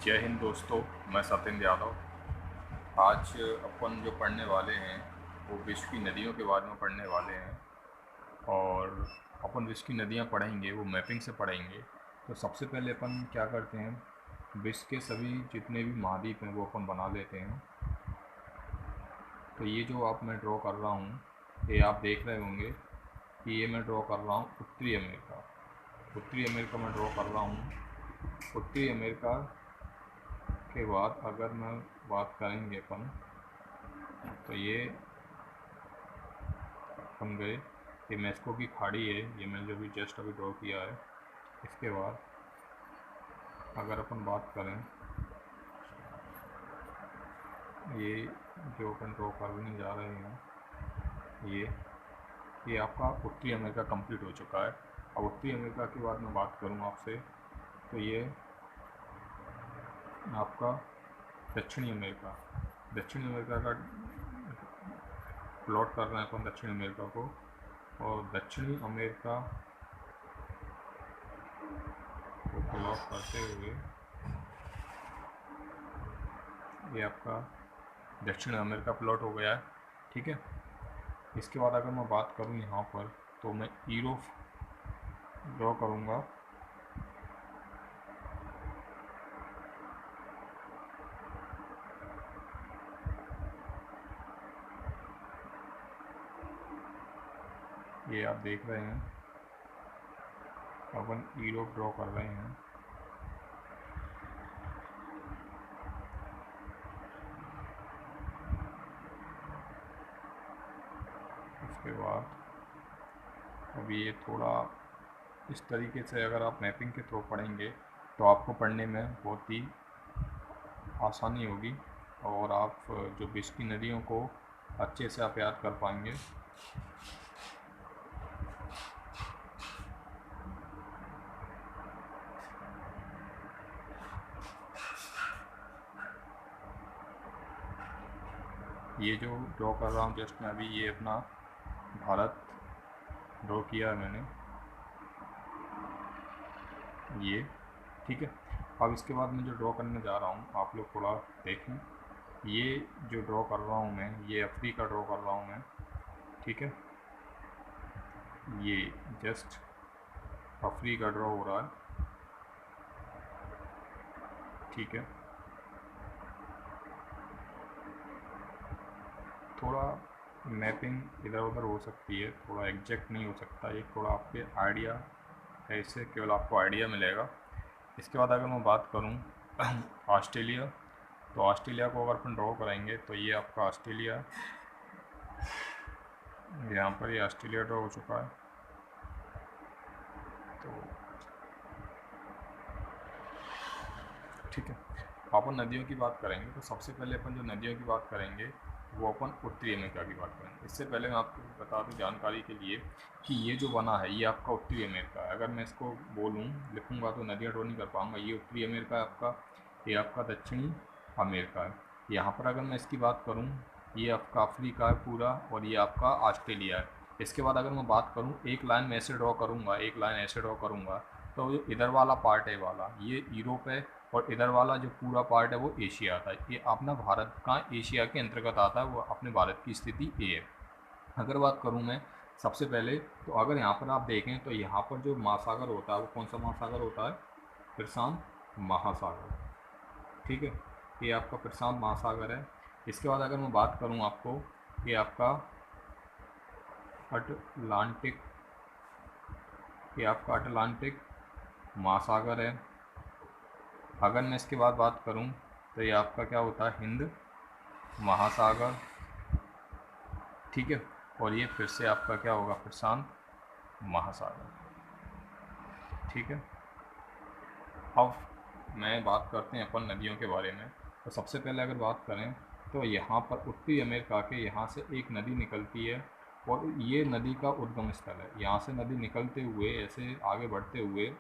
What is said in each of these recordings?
जय हिंद दोस्तों, मैं सत्येंद्र यादव। आज अपन जो पढ़ने वाले हैं वो विश्व की नदियों के बारे में पढ़ने वाले हैं। और अपन विश्व की नदियाँ पढ़ेंगे वो मैपिंग से पढ़ेंगे। तो सबसे पहले अपन क्या करते हैं, विश्व के सभी जितने भी महाद्वीप हैं वो अपन बना लेते हैं। तो ये जो आप मैं ड्रॉ कर रहा हूँ, ये आप देख रहे होंगे कि ये मैं ड्रॉ कर रहा हूँ उत्तरी अमेरिका। उत्तरी अमेरिका मैं ड्रॉ कर रहा हूँ। उत्तरी अमेरिका के बाद अगर मैं बात करेंगे अपन, तो ये अपन गए, ये मेक्सिको की खाड़ी है, ये मैंने जो भी जस्ट अभी ड्रॉ किया है। इसके बाद अगर अपन बात करें, ये जो अपन ड्रॉ करने जा रहे हैं, ये आपका उत्तरी अमेरिका कंप्लीट हो चुका है। अब उत्तरी अमेरिका के बाद मैं बात करूँ आपसे, तो ये आपका दक्षिणी अमेरिका। दक्षिणी अमेरिका का प्लॉट कर रहे हैं अपन दक्षिण अमेरिका को। और दक्षिणी अमेरिका को प्लॉट करते हुए ये आपका दक्षिण अमेरिका प्लॉट हो गया है। ठीक है। इसके बाद अगर मैं बात करूँ यहाँ पर, तो मैं यूरोप ड्रॉ करूँगा। ये आप देख रहे हैं, अपन यूरोप ड्रॉ कर रहे हैं। इसके बाद अब ये थोड़ा इस तरीके से अगर आप मैपिंग के थ्रू पढ़ेंगे तो आपको पढ़ने में बहुत ही आसानी होगी और आप जो विश्व की नदियों को अच्छे से आप याद कर पाएंगे। ये जो ड्रॉ कर रहा हूँ जस्ट मैं अभी, ये अपना भारत ड्रॉ किया है मैंने, ये। ठीक है। अब इसके बाद मैं जो ड्रॉ करने जा रहा हूँ, आप लोग थोड़ा देखें। ये जो ड्रॉ कर रहा हूँ मैं, ये अफ्रीका ड्रॉ कर रहा हूँ मैं। ठीक है। ये जस्ट अफ्रीका ड्रॉ हो रहा है। ठीक है। थोड़ा मैपिंग इधर उधर हो सकती है, थोड़ा एग्जैक्ट नहीं हो सकता, ये थोड़ा आपके आइडिया है, इससे केवल आपको आइडिया मिलेगा। इसके बाद अगर मैं बात करूँ ऑस्ट्रेलिया, तो ऑस्ट्रेलिया को अगर अपन ड्रॉ करेंगे तो ये आपका ऑस्ट्रेलिया, यहाँ पर ये ऑस्ट्रेलिया ड्रॉ हो चुका है। तो ठीक है, अपन नदियों की बात करेंगे तो सबसे पहले अपन जो नदियों की बात करेंगे वो अपन उत्तरी अमेरिका की बात करेंगे। इससे पहले मैं आपको बता दूं जानकारी के लिए कि ये जो बना है ये आपका उत्तरी अमेरिका है। अगर मैं इसको बोलूँ लिखूँगा तो नदियाँ ड्रॉ नहीं कर पाऊँगा। ये उत्तरी अमेरिका है आपका, ये आपका दक्षिणी अमेरिका है। यहाँ पर अगर मैं इसकी बात करूँ, ये आपका अफ्रीका है पूरा, और ये आपका ऑस्ट्रेलिया है। इसके बाद अगर मैं बात करूँ, एक लाइन में ऐसे ड्रॉ करूँगा, एक लाइन ऐसे ड्रॉ करूँगा, तो जो इधर वाला पार्ट है वाला ये यूरोप है, और इधर वाला जो पूरा पार्ट है वो एशिया आता है। ये अपना भारत का एशिया के अंतर्गत आता है, वो अपने भारत की स्थिति ए है। अगर बात करूँ मैं सबसे पहले, तो अगर यहाँ पर आप देखें तो यहाँ पर जो महासागर होता है वो कौन सा महासागर होता है? प्रशांत महासागर। ठीक है। ये आपका प्रशांत महासागर है। इसके बाद अगर मैं बात करूँ आपको, ये आपका अटलांटिक, ये आपका अटलांटिक महासागर है। अगर मैं इसके बाद बात करूं तो ये आपका क्या होता है? हिंद महासागर। ठीक है। और ये फिर से आपका क्या होगा? प्रशांत महासागर। ठीक है। अब मैं बात करते हैं अपन नदियों के बारे में। तो सबसे पहले अगर बात करें तो यहाँ पर उत्तरी अमेरिका के यहाँ से एक नदी निकलती है, और ये नदी का उद्गम स्थल है। यहाँ से नदी निकलते हुए ऐसे आगे बढ़ते हुए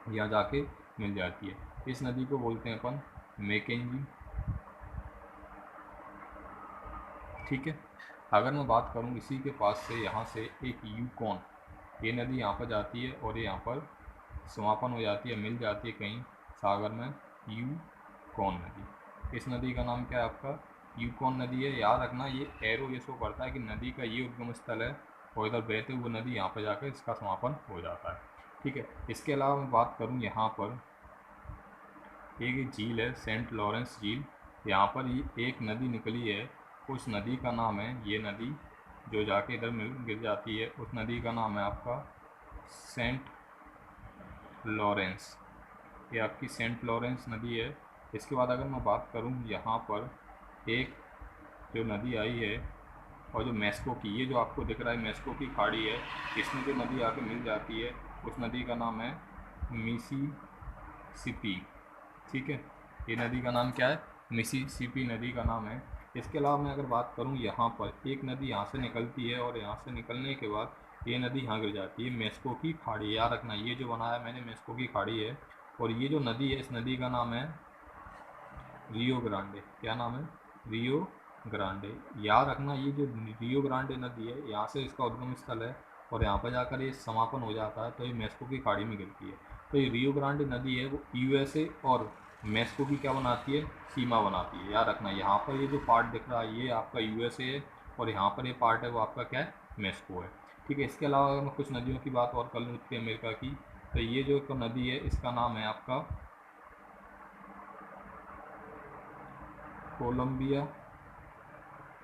यहाँ जाके मिल जाती है। इस नदी को बोलते हैं अपन मैकेंजी। ठीक है। अगर मैं बात करूँ इसी के पास से, यहाँ से एक यूकॉन, ये नदी यहाँ पर जाती है और ये यहाँ पर समापन हो जाती है, मिल जाती है कहीं सागर में, यूकॉन नदी। इस नदी का नाम क्या है आपका? यूकॉन नदी है। याद रखना ये एरो ये शो करता है कि नदी का ये उद्गम स्थल है और इधर बहते हुए नदी यहाँ पर जाकर इसका समापन हो जाता है। ठीक है, इसके अलावा मैं बात करूँ यहाँ पर एक झील है सेंट लॉरेंस झील। यहाँ पर ये एक नदी निकली है, उस नदी का नाम है, ये नदी जो जाके इधर मिल गिर जाती है, उस नदी का नाम है आपका सेंट लॉरेंस। ये आपकी सेंट लॉरेंस नदी है। इसके बाद अगर मैं बात करूँ यहाँ पर एक जो नदी आई है और जो मेस्को की, ये जो आपको दिख रहा है मेस्को की खाड़ी है, इसमें जो नदी आके मिल जाती है उस नदी का नाम है मिसिसिपी। ठीक है, ये नदी का नाम क्या है? मिसिसिपी नदी का नाम है। इसके अलावा मैं अगर बात करूँ यहाँ पर एक नदी यहाँ से निकलती है और यहाँ से निकलने के बाद ये नदी यहाँ गिर जाती है, मेस्को की खाड़ी। याद रखना ये जो बनाया मैंने मेस्को की खाड़ी है और ये जो नदी है इस नदी का नाम है रियो ग्रांडे। क्या नाम है? Rio Grande. याद रखना ये जो रियो ग्रांडे नदी है यहाँ से इसका उद्गम स्थल है और यहाँ पर जाकर ये समापन हो जाता है, तो ये मेस्को की खाड़ी में गिरती है। तो ये रियो ग्रांडे नदी है वो यूएसए और मेक्सिको की क्या बनाती है? सीमा बनाती है। याद रखना यहाँ पर ये जो पार्ट दिख रहा है ये आपका यूएसए है और यहाँ पर ये पार्ट है वो आपका क्या है? मेक्सिको है। ठीक है, इसके अलावा अगर मैं कुछ नदियों की बात और कर लूँ उत्तरी अमेरिका की, तो ये जो नदी है इसका नाम है आपका कोलंबिया।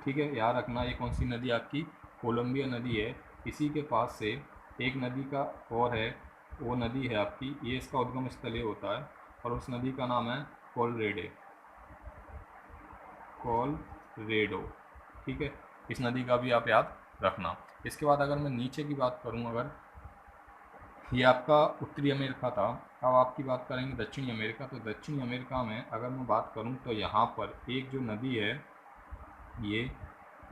ठीक है, याद रखना ये कौन सी नदी आपकी? कोलंबिया नदी है। इसी के पास से एक नदी का और है, वो नदी है आपकी, ये इसका उद्गम स्थल ये होता है और उस नदी का नाम है कोलरेडो। ठीक है, इस नदी का भी आप याद रखना। इसके बाद अगर मैं नीचे की बात करूं, अगर ये आपका उत्तरी अमेरिका था, अब आपकी बात करेंगे दक्षिणी अमेरिका। तो दक्षिणी अमेरिका में अगर मैं बात करूं तो यहाँ पर एक जो नदी है ये,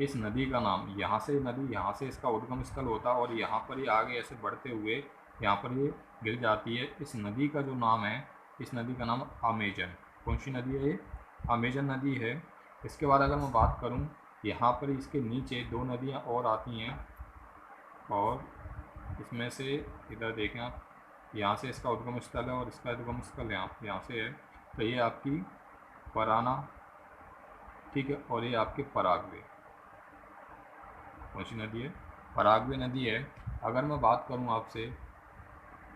इस नदी का नाम, यहाँ से नदी यहाँ से इसका उद्गम स्थल होता है और यहाँ पर ये आगे ऐसे बढ़ते हुए यहाँ पर ये गिर जाती है। इस नदी का जो नाम है, इस नदी का नाम अमेजन। कौन सी नदी है ये? अमेजन नदी है। इसके बाद अगर मैं बात करूँ यहाँ पर इसके नीचे दो नदियाँ और आती हैं और इसमें से इधर देखें आप, यहाँ से इसका उद्गम स्थल है और इसका उद्गम स्थल यहाँ से है। तो ये आपकी पराना, ठीक है, और ये आपके पराग्वे। कौन सी नदी है? पराग्वे नदी है। अगर मैं बात करूँ आपसे,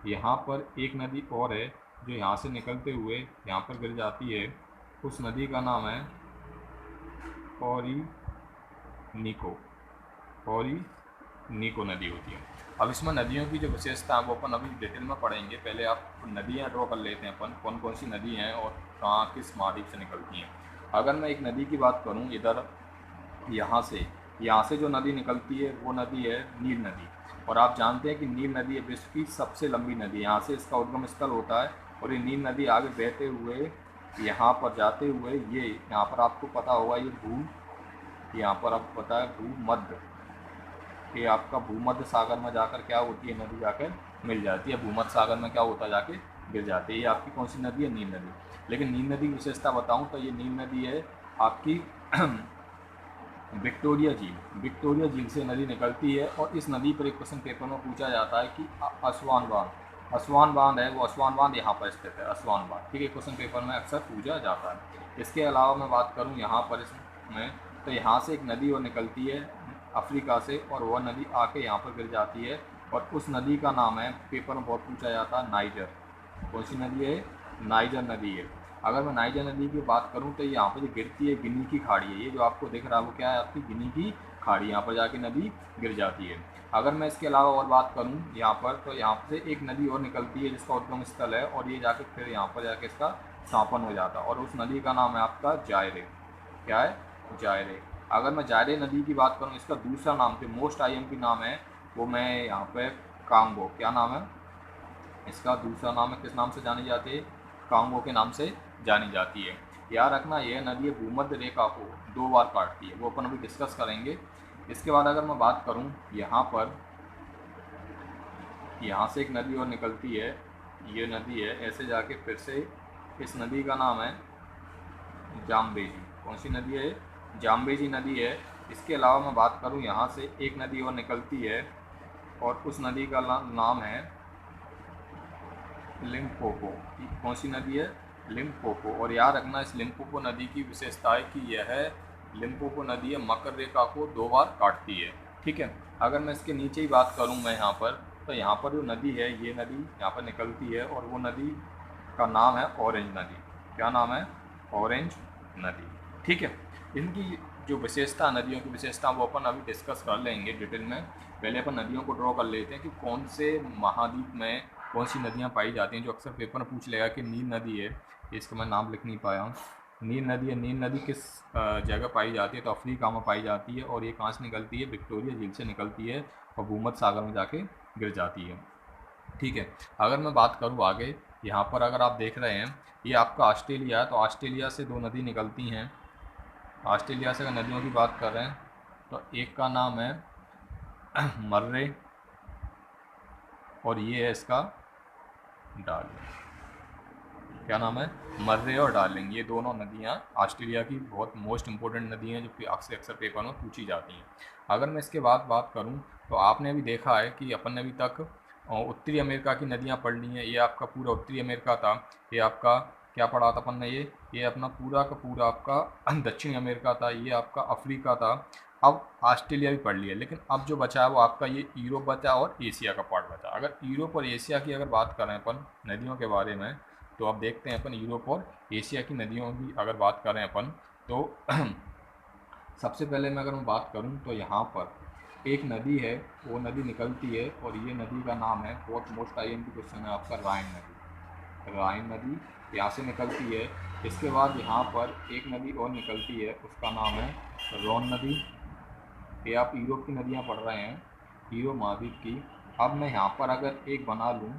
यहाँ पर एक नदी और है जो यहाँ से निकलते हुए यहाँ पर गिर जाती है, उस नदी का नाम है ओरिनीको नदी होती है। अब इसमें नदियों की जो विशेषता है वो अपन अभी डिटेल में पढ़ेंगे। पहले आप नदियाँ ड्रॉ कर लेते हैं अपन, कौन कौन सी नदी हैं और कहाँ किस महाद्वीप से निकलती हैं। अगर मैं एक नदी की बात करूँ, इधर यहाँ से जो नदी निकलती है वो नदी है नील नदी। और आप जानते हैं कि नील नदी है विश्व की सबसे लंबी नदी। यहाँ से इसका उद्गम स्थल होता है और ये नील नदी आगे बहते हुए यहाँ पर जाते हुए ये यहाँ पर आपको पता होगा ये यहाँ पर आपको पता है भूमध्य, ये आपका भूमध्य सागर में जाकर क्या होती है? नदी जाकर मिल जाती है भूमध्य सागर में, क्या होता है? जाके गिर जाती है। ये आपकी कौन सी नदी है? नील नदी। लेकिन नील नदी की विशेषता बताऊं तो ये नील नदी है आपकी विक्टोरिया झील से नदी निकलती है। और इस नदी पर एक क्वेश्चन पेपर में पूछा जाता है कि असवान बांध है, वो असवान बांध यहाँ पर स्थित है, असवान बांध। ठीक है, क्वेश्चन पेपर में अक्सर पूछा जाता है। इसके अलावा मैं बात करूँ यहाँ पर इसमें, तो यहाँ से एक नदी और निकलती है अफ्रीका से और वह नदी आके यहाँ पर गिर जाती है और उस नदी का नाम है, पेपर में बहुत पूछा जाता है, नाइजर। कौन सी नदी है? नाइजर नदी है। अगर मैं नाइजर नदी की बात करूं तो यहाँ पर जो गिरती है गिनी की खाड़ी है। ये जो आपको दिख रहा है वो क्या है? आपकी गिनी की खाड़ी, यहाँ पर जाके नदी गिर जाती है। अगर मैं इसके अलावा और बात करूं यहाँ पर, तो यहाँ से एक नदी और निकलती है जिसका उद्गम स्थल है और ये जाके फिर यहाँ पर जाके इसका समापन हो जाता है और उस नदी का नाम है आपका जायरे। क्या है? जायरे। अगर मैं जायरे नदी की बात करूँ, इसका दूसरा नाम जो मोस्ट IMP नाम है वो मैं यहाँ पे कांगो, क्या नाम है इसका? दूसरा नाम है, किस नाम से जानी जाती है? कांगो के नाम से जानी जाती है। याद रखना यह नदी भूमध्य रेखा को 2 बार काटती है, वो अपन अभी डिस्कस करेंगे। इसके बाद अगर मैं बात करूं यहाँ पर, यहाँ से एक नदी और निकलती है, ये नदी है, ऐसे जाके फिर से इस नदी का नाम है जाम्बेजी। कौन सी नदी है? जाम्बेजी नदी है। इसके अलावा मैं बात करूं यहाँ से एक नदी और निकलती है और उस नदी का नाम है लिम्पोपो। कौन सी नदी है? लिम्पोपो। और याद रखना इस लिम्पोपो नदी की विशेषता है कि यह लिम्पोपो नदी है मकर रेखा को 2 बार काटती है। ठीक है, अगर मैं इसके नीचे ही बात करूं मैं यहाँ पर, तो यहाँ पर जो नदी है ये नदी यहाँ पर निकलती है और वो नदी का नाम है ऑरेंज नदी। क्या नाम है? ऑरेंज नदी। ठीक है, इनकी जो विशेषता, नदियों की विशेषता, वो अपन अभी डिस्कस कर लेंगे डिटेल में। पहले अपन नदियों को ड्रॉ कर लेते हैं कि कौन से महाद्वीप में कौन सी नदियाँ पाई जाती हैं। जो अक्सर पेपर में पूछ लेगा कि नील नदी है, इसका मैं नाम लिख नहीं पाया हूँ। नील नदी है, नील नदी किस जगह पाई जाती है? तो अफ्रीका में पाई जाती है। और ये कहाँ से निकलती है? विक्टोरिया झील से निकलती है और भूमध्य सागर में जाके गिर जाती है। ठीक है, अगर मैं बात करूँ आगे, यहाँ पर अगर आप देख रहे हैं ये आपका ऑस्ट्रेलिया है, तो ऑस्ट्रेलिया से 2 नदी निकलती हैं। ऑस्ट्रेलिया से अगर नदियों की बात कर रहे हैं तो एक का नाम है मर्रे और ये है इसका डार्लिंग। क्या नाम है? मर्रे और डार्लिंग। ये दोनों नदियाँ ऑस्ट्रेलिया की बहुत मोस्ट इंपॉर्टेंट नदी हैं जो कि अक्सर पेपर में पूछी जाती हैं। अगर मैं इसके बाद बात करूं तो आपने भी देखा है कि अपन ने अभी तक उत्तरी अमेरिका की नदियाँ पढ़ ली हैं। ये आपका पूरा उत्तरी अमेरिका था। ये आपका क्या पढ़ा था अपन ने? ये अपना पूरा का पूरा आपका दक्षिणी अमेरिका था। ये आपका अफ्रीका था। अब ऑस्ट्रेलिया भी पढ़ लिया, लेकिन अब जो बचा है वो आपका ये यूरोप बचा और एशिया का पार्ट बचा। अगर यूरोप और एशिया की अगर बात करें अपन नदियों के बारे में, तो अब देखते हैं अपन यूरोप और एशिया की नदियों की अगर बात करें अपन तो सबसे पहले मैं अगर मैं बात करूं तो यहाँ पर एक नदी है, वो नदी निकलती है और ये नदी का नाम है, बहुत मोस्ट आईएमपी क्वेश्चन है आपका, राइन नदी। राइन नदी यहाँ से निकलती है। इसके बाद यहाँ पर एक नदी और निकलती है, उसका नाम है रोन नदी। ये आप यूरोप की नदियाँ पढ़ रहे हैं, यूरोप महाद्वीप की। अब मैं यहाँ पर अगर एक बना लूँ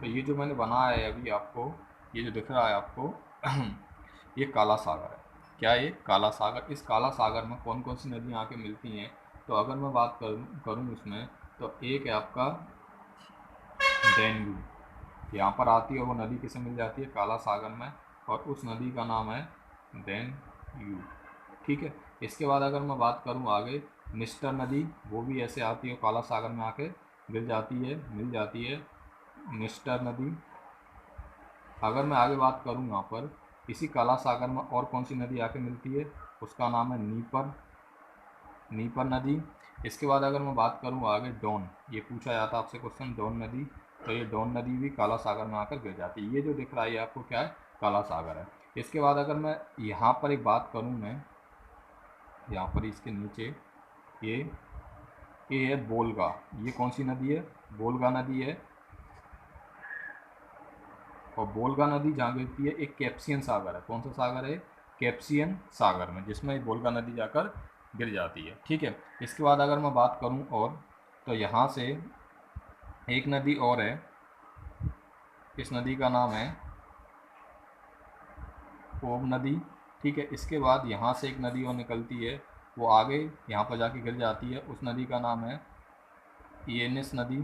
तो ये जो मैंने बनाया है अभी आपको, ये जो दिख रहा है आपको ये काला सागर है। क्या ये? काला सागर। इस काला सागर में कौन कौन सी नदियाँ आके मिलती हैं? तो अगर मैं बात करूँ इसमें, तो एक है आपका डेन्यू, यहाँ पर आती है। वो नदी किसे मिल जाती है? काला सागर में, और उस नदी का नाम है डेन्यू। ठीक है, इसके बाद अगर मैं बात करूँ आगे, मिस्टर नदी, वो भी ऐसे आती है, काला सागर में आके गिर जाती है, मिल जाती है मिस्टर नदी। अगर मैं आगे बात करूँ यहाँ पर इसी काला सागर में और कौन सी नदी आके मिलती है, उसका नाम है नीपर, नीपर नदी। इसके बाद अगर मैं बात करूँ आगे डॉन, ये पूछा जाता है आपसे क्वेश्चन, डॉन नदी, तो ये डॉन नदी भी काला सागर में आकर गिर जाती है। ये जो दिख रहा है आपको क्या है? काला सागर है। इसके बाद अगर मैं यहाँ पर एक बात करूँ, मैं यहाँ पर इसके नीचे ये है बोलगा। ये कौन सी नदी है? बोलगा नदी है। और बोलगा नदी जहाँ गिरती है एक कैप्सियन सागर है। कौन सा सागर है? कैप्सियन सागर में, जिसमें बोलगा नदी जाकर गिर जाती है। ठीक है, इसके बाद अगर मैं बात करूँ और, तो यहाँ से एक नदी और है, इस नदी का नाम है ओब नदी। ठीक है, इसके बाद यहाँ से एक नदी और निकलती है, वो आगे यहाँ पर जाके गिर जाती है, उस नदी का नाम है ईएनएस नदी।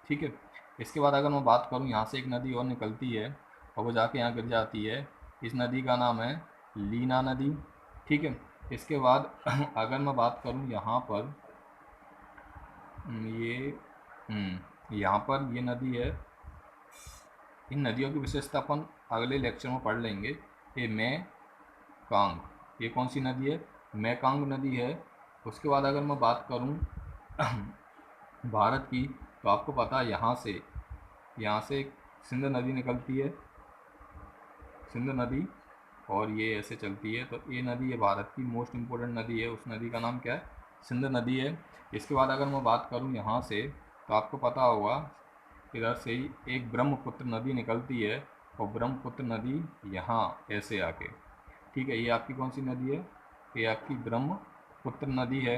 ठीक है, इसके बाद अगर मैं बात करूँ, यहाँ से एक नदी और निकलती है और वो जाके यहाँ गिर जाती है, इस नदी का नाम है लीना नदी। ठीक है, इसके बाद अगर मैं बात करूँ यहाँ पर, ये यहाँ पर ये नदी है। इन नदियों की विशेषता अपन अगले लेक्चर में पढ़ लेंगे। ये मैकांग, ये कौन सी नदी है? मैकांग नदी है। उसके बाद अगर मैं बात करूँ भारत की, तो आपको पता है यहाँ से सिंध नदी निकलती है, सिंध नदी, और ये ऐसे चलती है। तो ये नदी है भारत की मोस्ट इम्पोर्टेंट नदी है, उस नदी का नाम क्या है? सिंध नदी है। इसके बाद अगर मैं बात करूँ यहाँ से, तो आपको पता होगा इधर से ही एक ब्रह्मपुत्र नदी निकलती है, और ब्रह्मपुत्र नदी यहाँ ऐसे आके, ठीक है, ये आपकी कौन सी नदी है? ये आपकी ब्रह्मपुत्र नदी है।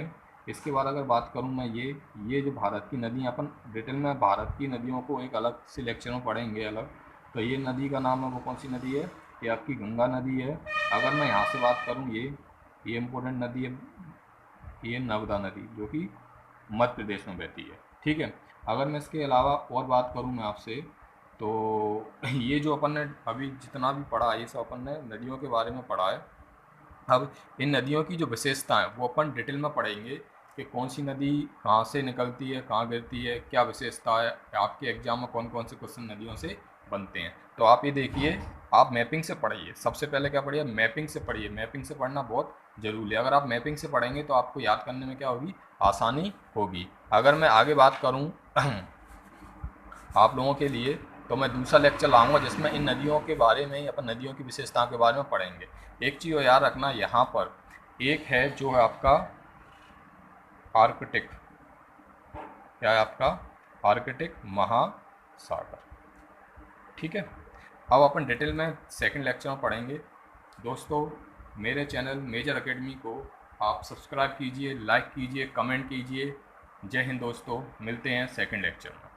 इसके बाद अगर बात करूँ मैं, ये जो भारत की नदी, अपन डिटेल में भारत की नदियों को एक अलग से लेक्चर में पढ़ेंगे अलग। तो ये नदी का नाम है, वो कौन सी नदी है? ये आपकी गंगा नदी है। अगर मैं यहाँ से बात करूँ, ये इम्पोर्टेंट नदी है, ये नर्मदा नदी, जो कि मध्य प्रदेश में बहती है। ठीक है, अगर मैं इसके अलावा और बात करूँ मैं आपसे, तो ये जो अपन ने अभी जितना भी पढ़ा, ये सब अपन ने नदियों के बारे में पढ़ा है। अब इन नदियों की जो विशेषता है वो अपन डिटेल में पढ़ेंगे कि कौन सी नदी कहाँ से निकलती है, कहाँ गिरती है, क्या विशेषता है, आपके एग्जाम में कौन कौन से क्वेश्चन नदियों से बनते हैं। तो आप ये देखिए, आप मैपिंग से पढ़िए। सबसे पहले क्या पढ़िए, मैपिंग से पढ़िए। मैपिंग से पढ़ना बहुत ज़रूरी है। अगर आप मैपिंग से पढ़ेंगे तो आपको याद करने में क्या होगी, आसानी होगी। अगर मैं आगे बात करूँ आप लोगों के लिए, तो मैं दूसरा लेक्चर लाऊंगा जिसमें इन नदियों के बारे में, अपन नदियों की विशेषताओं के बारे में पढ़ेंगे। एक चीज़ याद रखना, यहाँ पर एक है जो है आपका आर्कटिक, क्या है आपका आर्कटिक महासागर। ठीक है, अब अपन डिटेल में सेकंड लेक्चर में पढ़ेंगे। दोस्तों, मेरे चैनल मेजर एकेडमी को आप सब्सक्राइब कीजिए, लाइक कीजिए, कमेंट कीजिए। जय हिंद दोस्तों, मिलते हैं सेकंड लेक्चर में।